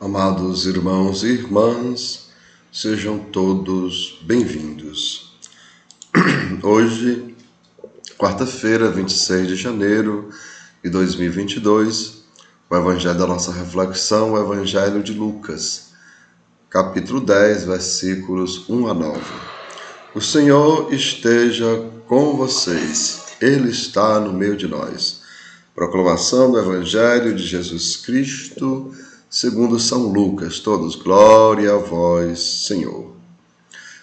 Amados irmãos e irmãs, sejam todos bem-vindos. Hoje, quarta-feira, 26 de janeiro de 2022, o evangelho da nossa reflexão é o evangelho de Lucas, capítulo 10, versículos 1 a 9. O Senhor esteja com vocês, Ele está no meio de nós. Proclamação do evangelho de Jesus Cristo, segundo São Lucas. Todos, glória a vós, Senhor.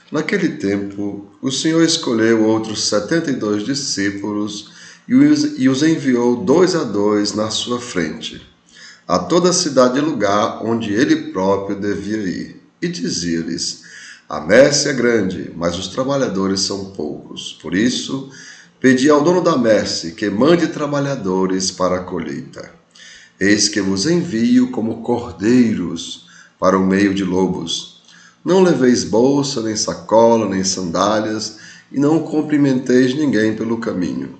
Naquele tempo, o Senhor escolheu outros 72 discípulos e os enviou 2 a 2 na sua frente, a toda a cidade e lugar onde ele próprio devia ir. E dizia-lhes: a messe é grande, mas os trabalhadores são poucos. Por isso, pedi ao dono da messe que mande trabalhadores para a colheita. Eis que vos envio como cordeiros para o meio de lobos. Não leveis bolsa, nem sacola, nem sandálias, e não cumprimenteis ninguém pelo caminho.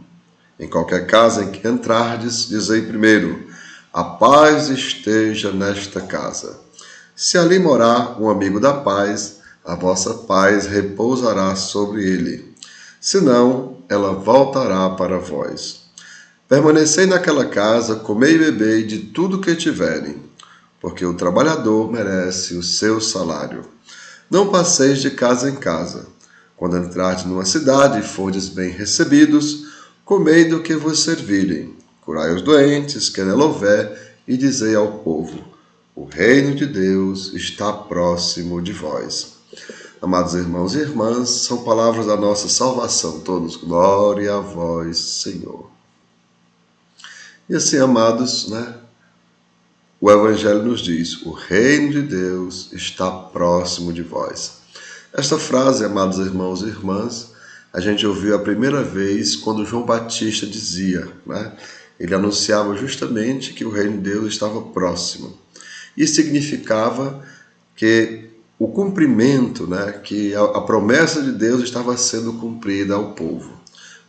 Em qualquer casa em que entrardes, dizei primeiro: a paz esteja nesta casa. Se ali morar um amigo da paz, a vossa paz repousará sobre ele. Senão, ela voltará para vós. Permanecei naquela casa, comei e bebei de tudo que tiverem, porque o trabalhador merece o seu salário. Não passeis de casa em casa. Quando entrardes numa cidade e fordes bem recebidos, comei do que vos servirem. Curai os doentes, que nela houver, e dizei ao povo: o reino de Deus está próximo de vós. Amados irmãos e irmãs, são palavras da nossa salvação. Todos, glória a vós, Senhor. E assim, amados, o Evangelho nos diz: o reino de Deus está próximo de vós. Esta frase, amados irmãos e irmãs, a gente ouviu a primeira vez quando João Batista dizia, ele anunciava justamente que o reino de Deus estava próximo. Isso significava que o cumprimento, que a promessa de Deus estava sendo cumprida ao povo.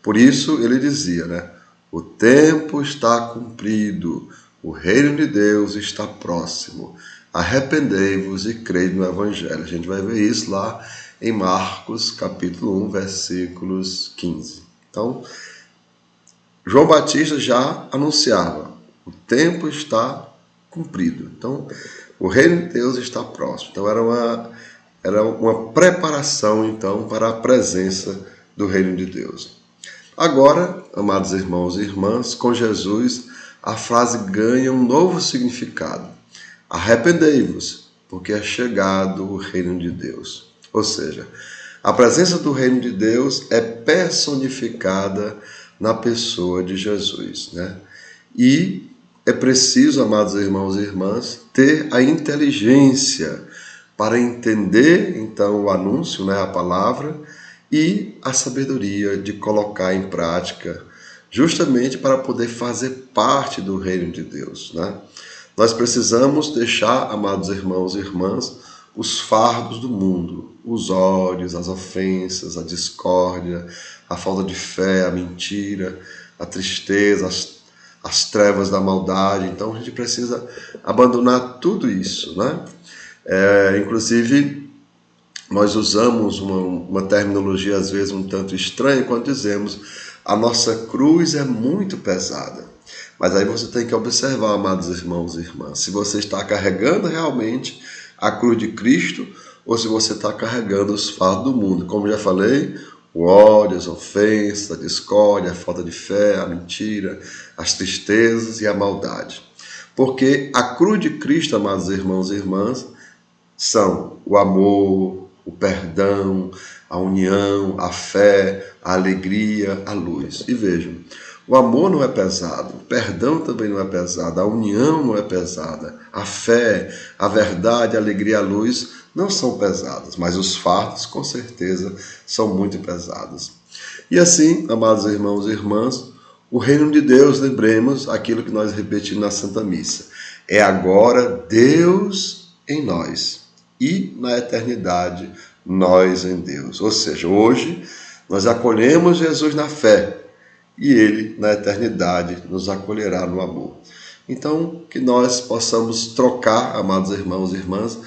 Por isso ele dizia, o tempo está cumprido, o reino de Deus está próximo. Arrependei-vos e crede no Evangelho. A gente vai ver isso lá em Marcos, capítulo 1, versículos 15. Então, João Batista já anunciava: o tempo está cumprido. Então, o reino de Deus está próximo. Então, era uma preparação, então, para a presença do reino de Deus. Agora, amados irmãos e irmãs, com Jesus, a frase ganha um novo significado. Arrependei-vos, porque é chegado o reino de Deus. Ou seja, a presença do reino de Deus é personificada na pessoa de Jesus, E é preciso, amados irmãos e irmãs, ter a inteligência para entender, então, o anúncio, a palavra, e a sabedoria de colocar em prática, justamente para poder fazer parte do reino de Deus. Nós precisamos deixar, amados irmãos e irmãs, os fardos do mundo, os ódios, as ofensas, a discórdia, a falta de fé, a mentira, a tristeza, as trevas da maldade. Então a gente precisa abandonar tudo isso. Inclusive, nós usamos uma terminologia às vezes um tanto estranha quando dizemos: a nossa cruz é muito pesada. Mas aí você tem que observar, amados irmãos e irmãs, se você está carregando realmente a cruz de Cristo ou se você está carregando os fardos do mundo. Como já falei, o ódio, as ofensas, a discórdia, a falta de fé, a mentira, as tristezas e a maldade. Porque a cruz de Cristo, amados irmãos e irmãs, são o amor, o perdão, a união, a fé, a alegria, a luz. E vejam, o amor não é pesado, o perdão também não é pesado, a união não é pesada, a fé, a verdade, a alegria, a luz não são pesadas, mas os fardos, com certeza, são muito pesados. E assim, amados irmãos e irmãs, o reino de Deus, lembremos aquilo que nós repetimos na Santa Missa: é agora Deus em nós e na eternidade nós em Deus. Ou seja, hoje nós acolhemos Jesus na fé e ele na eternidade nos acolherá no amor. Então, que nós possamos trocar, amados irmãos e irmãs,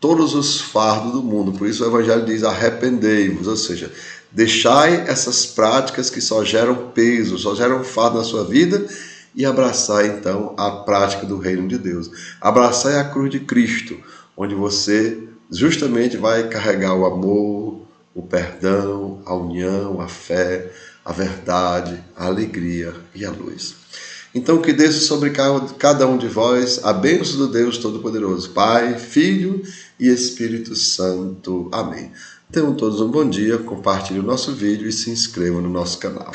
todos os fardos do mundo. Por isso o Evangelho diz: arrependei-vos, ou seja, deixai essas práticas que só geram peso, só geram fardo na sua vida e abraçai então a prática do reino de Deus. Abraçai a cruz de Cristo, onde você justamente vai carregar o amor, o perdão, a união, a fé, a verdade, a alegria e a luz. Então que desça sobre cada um de vós a bênção do Deus Todo-Poderoso, Pai, Filho e Espírito Santo. Amém. Tenham todos um bom dia, compartilhem o nosso vídeo e se inscrevam no nosso canal.